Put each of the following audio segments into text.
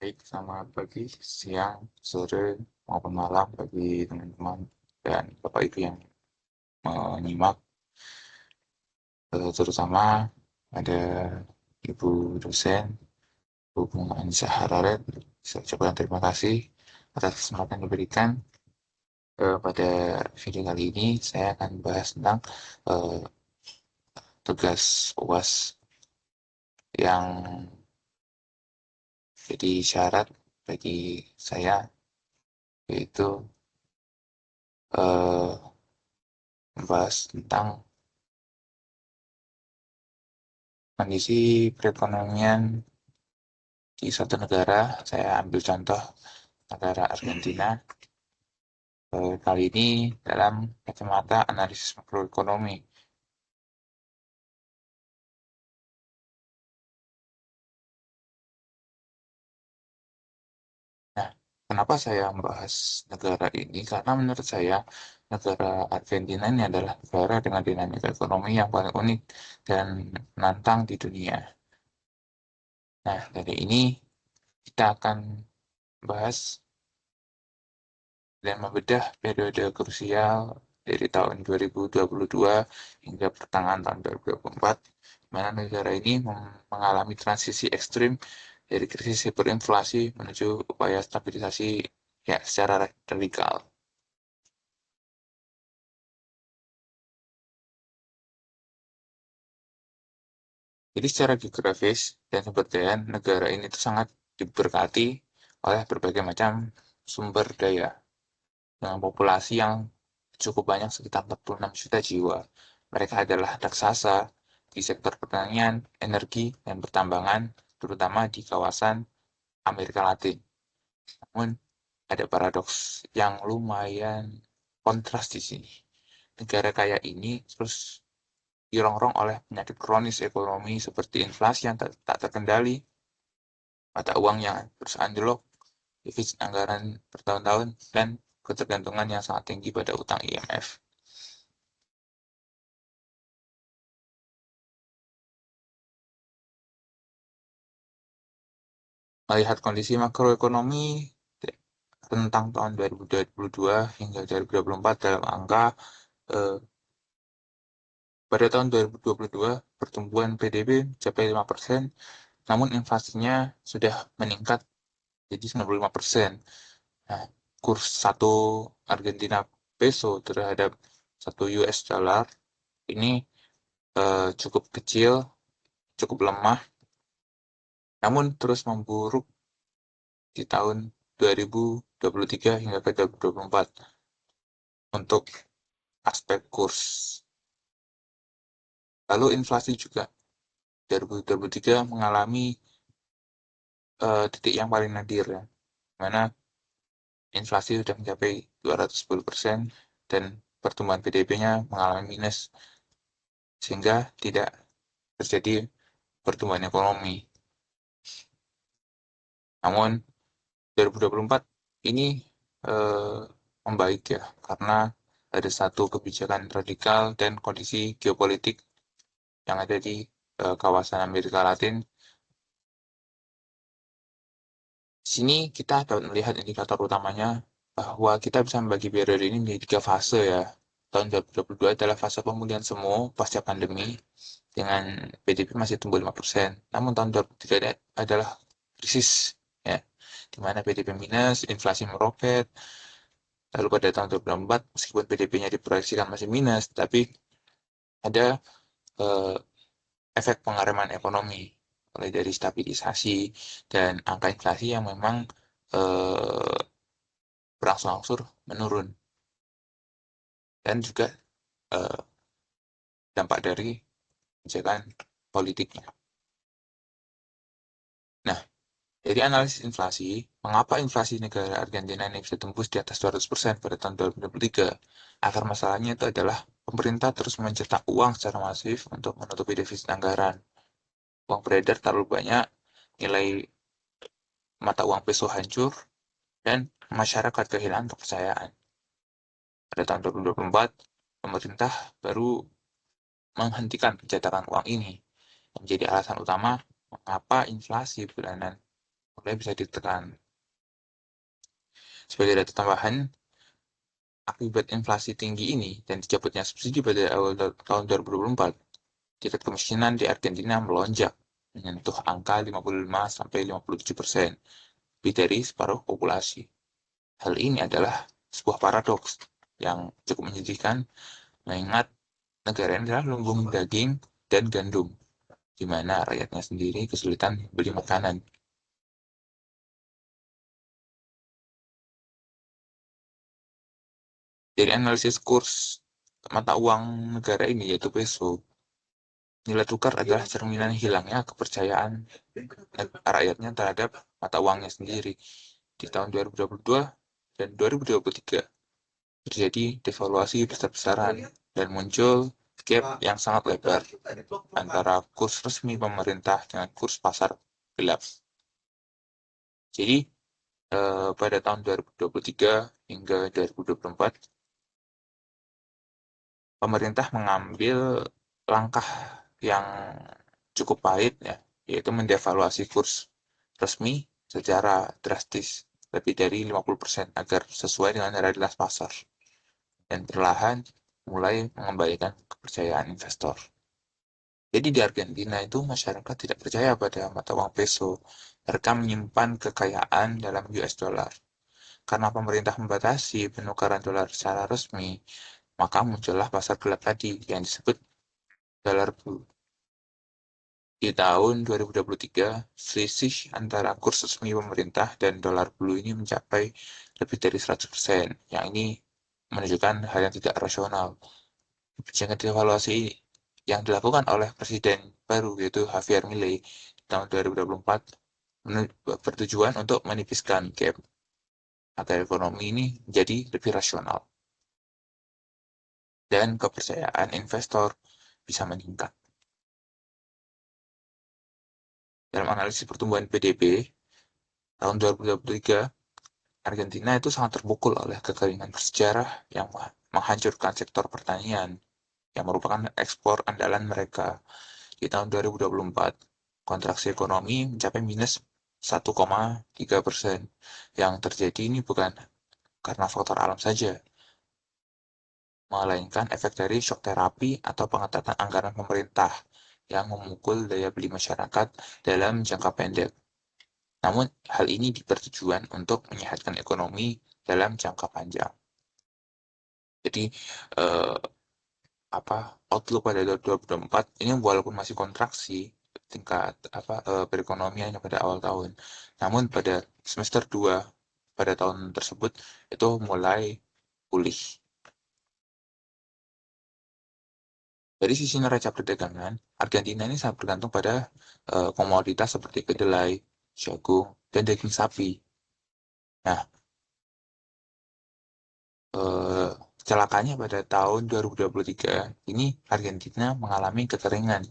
Baik, selamat pagi, siang, sore, maupun malam bagi teman-teman dan Bapak Ibu yang menyimak, terutama ada Ibu dosen, Bu Bunga Anissa Hararet. Saya ucapkan terima kasih atas kesempatan yang diberikan. Pada video kali ini saya akan bahas tentang eh, tugas UAS yang jadi syarat bagi saya, yaitu eh, membahas tentang kondisi perekonomian di suatu negara. Saya ambil contoh negara Argentina. Kali ini dalam kacamata analisis makroekonomi. Nah, kenapa saya membahas negara ini? Karena menurut saya negara Argentina ini adalah negara dengan dinamika ekonomi yang paling unik dan menantang di dunia. Nah, dari ini kita akan bahas dan membedah periode krusial dari tahun 2022 hingga pertengahan tahun 2024, di mana negara ini mengalami transisi ekstrim dari krisis hiperinflasi menuju upaya stabilisasi ya secara radikal. Jadi secara geografis dan sumber daya negara ini tuh sangat diberkati oleh berbagai macam sumber daya dengan populasi yang cukup banyak sekitar 46 juta jiwa. Mereka adalah raksasa di sektor pertanian, energi, dan pertambangan, terutama di kawasan Amerika Latin. Namun, ada paradoks yang lumayan kontras di sini. Negara kaya ini terus dirongrong oleh penyakit kronis ekonomi seperti inflasi yang tak terkendali, mata uang yang terus anjlok, defisit anggaran bertahun-tahun, dan ketergantungan yang sangat tinggi pada utang IMF. Melihat kondisi makroekonomi tentang tahun 2022 hingga 2024 dalam angka eh, pada tahun 2022 pertumbuhan PDB mencapai 5%, namun inflasinya sudah meningkat jadi 95%. Nah, kurs satu Argentina peso terhadap satu US dollar ini cukup kecil, cukup lemah, namun terus memburuk di tahun 2023 hingga ke 2024 untuk aspek kurs. Lalu inflasi juga 2023 mengalami titik yang paling nadir ya, mana inflasi sudah mencapai 210% dan pertumbuhan PDB-nya mengalami minus sehingga tidak terjadi pertumbuhan ekonomi. Namun 2024 ini eh, membaik ya karena ada satu kebijakan radikal dan kondisi geopolitik yang ada di kawasan Amerika Latin. Di sini kita dapat melihat indikator utamanya bahwa kita bisa membagi periode ini menjadi 3 fase ya. Tahun 2022 adalah fase pemulihan semu pasca pandemi dengan PDB masih tumbuh 5%. Namun tahun 2023 adalah krisis ya, di mana PDB minus, inflasi meroket. Lalu pada tahun 2024 meskipun PDB-nya diproyeksikan masih minus, tapi ada eh, efek pengereman ekonomi mulai dari stabilisasi dan angka inflasi yang memang eh, berangsur-angsur menurun dan juga eh, dampak dari kebijakan politiknya. Nah, dari analisis inflasi, mengapa inflasi negara Argentina ini bisa tembus di atas 200% pada tahun 2023? Akar masalahnya itu adalah pemerintah terus mencetak uang secara masif untuk menutupi defisit anggaran. Uang beredar terlalu banyak, nilai mata uang peso hancur, dan masyarakat kehilangan kepercayaan. Pada tahun 2024, pemerintah baru menghentikan pencetakan uang ini, yang menjadi alasan utama mengapa inflasi bulanan mulai bisa ditekan. Sebagai data tambahan, akibat inflasi tinggi ini dan dicabutnya subsidi pada awal tahun 2024, tingkat kemiskinan di Argentina melonjak menyentuh angka 55-57%, lebih dari separuh populasi. Hal ini adalah sebuah paradoks yang cukup menyedihkan, mengingat negara ini adalah lumbung daging dan gandum, di mana rakyatnya sendiri kesulitan beli makanan. Dari analisis kurs mata uang negara ini, yaitu peso, nilai tukar adalah cerminan hilangnya kepercayaan rakyatnya terhadap mata uangnya sendiri. Di tahun 2022 dan 2023 terjadi devaluasi besar-besaran dan muncul gap yang sangat lebar antara kurs resmi pemerintah dengan kurs pasar gelap. Jadi pada tahun 2023 hingga 2024, pemerintah mengambil langkah yang cukup pahit ya, yaitu mendevaluasi kurs resmi secara drastis lebih dari 50% agar sesuai dengan realitas pasar dan perlahan mulai mengembalikan kepercayaan investor. Jadi di Argentina itu masyarakat tidak percaya pada mata uang peso. Mereka menyimpan kekayaan dalam US dollar. Karena pemerintah membatasi penukaran dolar secara resmi, maka muncullah pasar gelap tadi yang disebut dolar blue. Di tahun 2023, selisih antara kurs resmi pemerintah dan dolar blue ini mencapai lebih dari 100%. Yang ini menunjukkan hal yang tidak rasional. Kebijakan devaluasi yang dilakukan oleh Presiden baru, yaitu Javier Milei, di tahun 2024, bertujuan untuk menipiskan gap agar ekonomi ini menjadi lebih rasional dan kepercayaan investor bisa meningkat. Dalam analisis pertumbuhan PDB tahun 2023, Argentina itu sangat terpukul oleh kekeringan bersejarah yang menghancurkan sektor pertanian yang merupakan ekspor andalan mereka. Di tahun 2024, kontraksi ekonomi mencapai minus 1,3%. Yang terjadi ini bukan karena faktor alam saja, melainkan efek dari shock terapi atau pengetatan anggaran pemerintah yang memukul daya beli masyarakat dalam jangka pendek. Namun, hal ini bertujuan untuk menyehatkan ekonomi dalam jangka panjang. Jadi, eh, outlook pada 2024 ini walaupun masih kontraksi tingkat perekonomiannya pada awal tahun, namun pada semester 2 pada tahun tersebut itu mulai pulih. Dari sisi neraca perdagangan, Argentina ini sangat bergantung pada komoditas seperti kedelai, jagung, dan daging sapi. Nah, eh, celakanya pada tahun 2023 ini Argentina mengalami kekeringan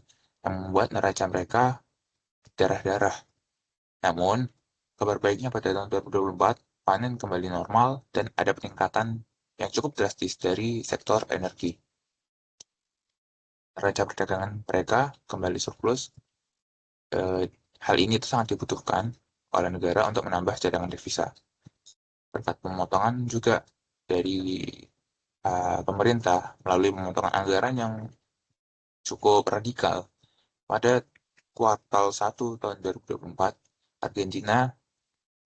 yang membuat neraca mereka darah-darah. Namun, kabar baiknya pada tahun 2024, panen kembali normal dan ada peningkatan yang cukup drastis dari sektor energi. Neraca perdagangan mereka kembali surplus. Eh, Hal ini itu sangat dibutuhkan oleh negara untuk menambah cadangan devisa. Berkat pemotongan juga dari pemerintah melalui pemotongan anggaran yang cukup radikal. Pada kuartal 1 tahun 2024, Argentina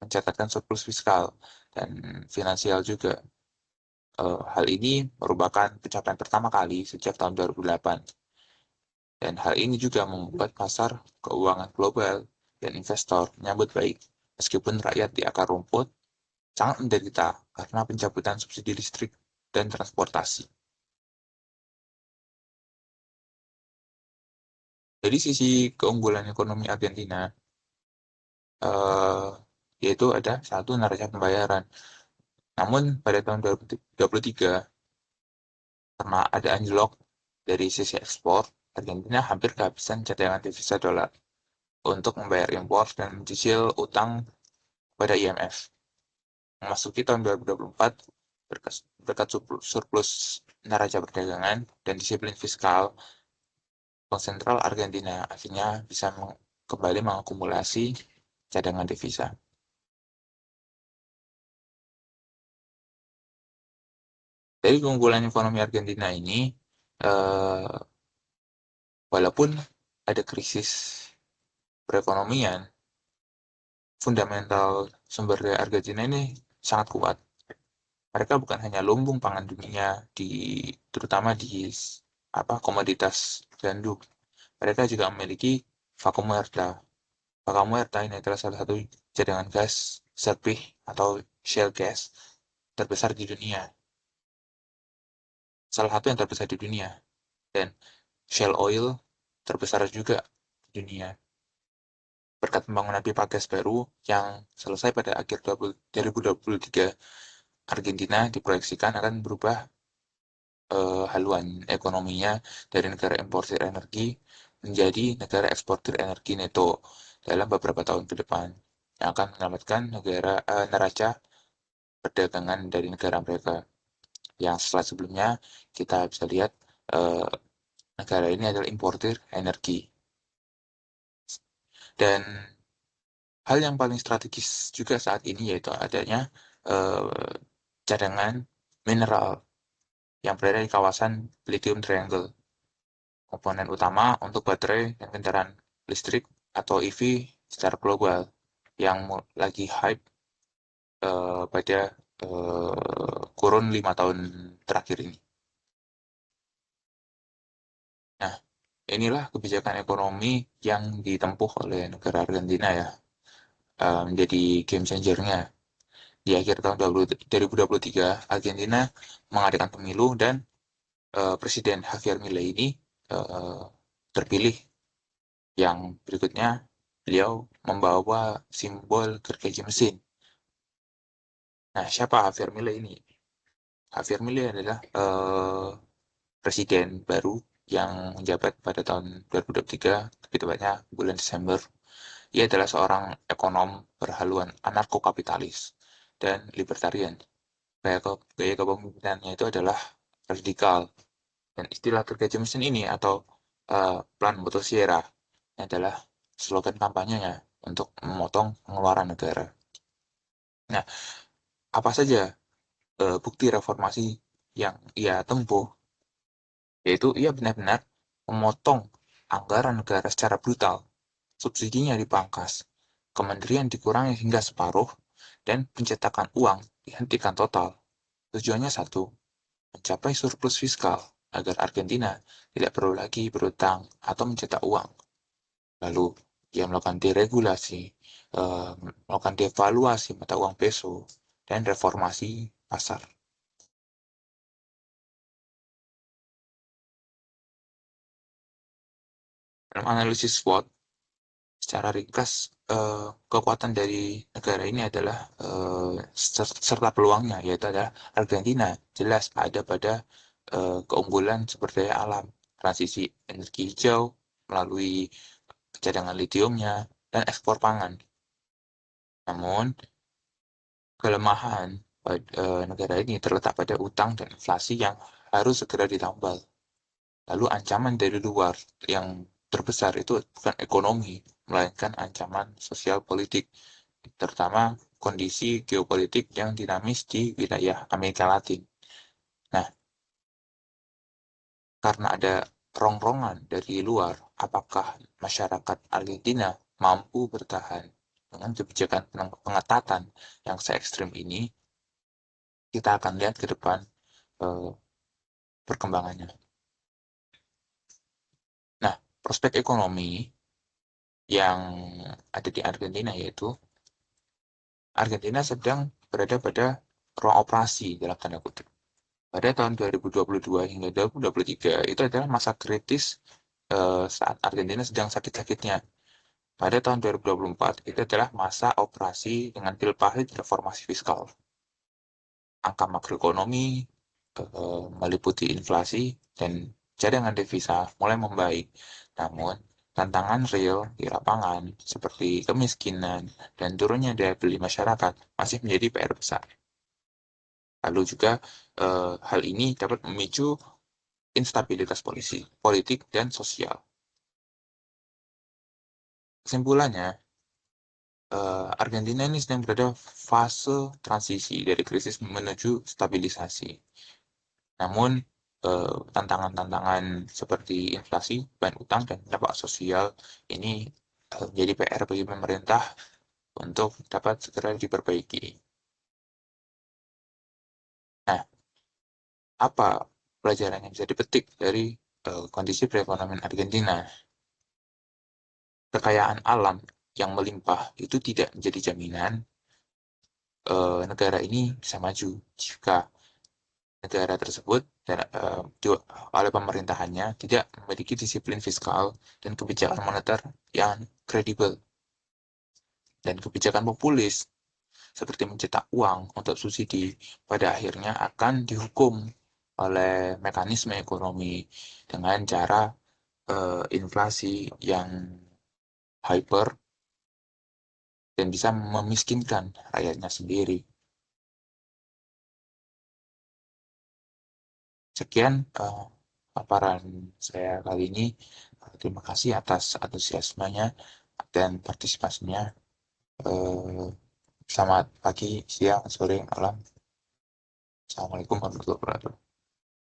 mencatatkan surplus fiskal dan finansial juga. Hal ini merupakan pencapaian pertama kali sejak tahun 2008. Dan hal ini juga membuat pasar keuangan global dan investor menyambut baik, meskipun rakyat di akar rumput sangat menderita karena pencabutan subsidi listrik dan transportasi. Dari sisi keunggulan ekonomi Argentina, eh, yaitu ada satu neraca pembayaran. Namun pada tahun 2023, karena ada anjlok dari sisi ekspor, Argentina hampir kehabisan cadangan devisa dolar untuk membayar impor dan mencicil utang pada IMF. Memasuki tahun 2024, berkat surplus neraca perdagangan dan disiplin fiskal, Bank Sentral Argentina akhirnya bisa kembali mengakumulasi cadangan devisa. Dari keunggulan ekonomi Argentina ini, eh, walaupun ada krisis perekonomian, fundamental sumber daya Argentina ini sangat kuat. Mereka bukan hanya lumbung pangan dunia terutama di komoditas gandum. Mereka juga memiliki Vaca Muerta. Vaca Muerta ini adalah salah satu cadangan gas serpih atau shale gas terbesar di dunia. Salah satu yang terbesar di dunia. Dan shale oil terbesar juga di dunia. Berkat pembangunan pipa gas baru yang selesai pada akhir 2023, Argentina diproyeksikan akan berubah haluan ekonominya dari negara importir energi menjadi negara eksportir energi neto dalam beberapa tahun ke depan, yang akan menyelamatkan neraca perdagangan dari negara mereka. Yang setelah sebelumnya kita bisa lihat eh, negara ini adalah importir energi. Dan hal yang paling strategis juga saat ini yaitu adanya eh, cadangan mineral yang berada di kawasan Lithium Triangle, komponen utama untuk baterai dan kendaraan listrik atau EV secara global yang lagi hype pada kurun 5 tahun terakhir ini. Nah, inilah kebijakan ekonomi yang ditempuh oleh negara Argentina ya, menjadi game changer-nya. Di akhir tahun 2023, Argentina mengadakan pemilu dan Presiden Javier Milei ini uh, terpilih. Yang berikutnya, beliau membawa simbol gergaji mesin. Nah, siapa Javier Milei ini? Javier Milei adalah presiden baru yang menjabat pada tahun 2023, lebih tepatnya bulan Desember. Ia adalah seorang ekonom berhaluan anarko-kapitalis dan libertarian. Gaya kepemimpinannya itu adalah radikal. Dan istilah gergaji mesin ini atau plan motosierra adalah slogan kampanyenya untuk memotong pengeluaran negara. Nah, apa saja bukti reformasi yang ia tempuh, yaitu ia benar-benar memotong anggaran negara secara brutal, subsidinya dipangkas, kementerian dikurangi hingga separuh, dan pencetakan uang dihentikan total. Tujuannya satu, mencapai surplus fiskal agar Argentina tidak perlu lagi berutang atau mencetak uang. Lalu dia melakukan deregulasi, melakukan devaluasi mata uang peso, dan reformasi pasar. Dalam analisis SWOT, secara ringkas, kekuatan dari negara ini adalah serta peluangnya, yaitu adalah Argentina jelas ada pada keunggulan sumber daya alam, transisi energi hijau melalui cadangan litiumnya, dan ekspor pangan. Namun, kelemahan negara ini terletak pada utang dan inflasi yang harus segera ditambal. Lalu ancaman dari luar yang terbesar itu bukan ekonomi, melainkan ancaman sosial politik, terutama kondisi geopolitik yang dinamis di wilayah Amerika Latin. Nah, karena ada rongrongan dari luar, apakah masyarakat Argentina mampu bertahan dengan kebijakan pengetatan yang se-ekstrim ini? Kita akan lihat ke depan eh, perkembangannya. Nah, prospek ekonomi yang ada di Argentina yaitu Argentina sedang berada pada ruang operasi dalam tanda kutip. Pada tahun 2022 hingga 2023 itu adalah masa kritis saat Argentina sedang sakit-sakitnya. Pada tahun 2024 itu adalah masa operasi dengan pil pahit reformasi fiskal. Angka makroekonomi meliputi inflasi dan cadangan devisa mulai membaik. Namun, tantangan real di lapangan seperti kemiskinan dan turunnya daya beli masyarakat masih menjadi PR besar. Lalu juga hal ini dapat memicu instabilitas politik dan sosial. Kesimpulannya, Argentina ini sedang berada fase transisi dari krisis menuju stabilisasi. Namun, tantangan-tantangan seperti inflasi, beban utang, dan dampak sosial ini menjadi PR bagi pemerintah untuk dapat segera diperbaiki. Nah, apa pelajaran yang bisa dipetik dari kondisi perekonomian Argentina? Kekayaan alam yang melimpah itu tidak menjadi jaminan negara ini bisa maju jika negara tersebut dan oleh pemerintahannya tidak memiliki disiplin fiskal dan kebijakan moneter yang kredibel, dan kebijakan populis seperti mencetak uang untuk subsidi pada akhirnya akan dihukum oleh mekanisme ekonomi dengan cara inflasi yang hyper dan bisa memiskinkan rakyatnya sendiri. Sekian paparan saya kali ini. Terima kasih atas antusiasmenya dan partisipasinya. Eh, Selamat pagi, siang, sore, malam. Assalamualaikum warahmatullahi wabarakatuh.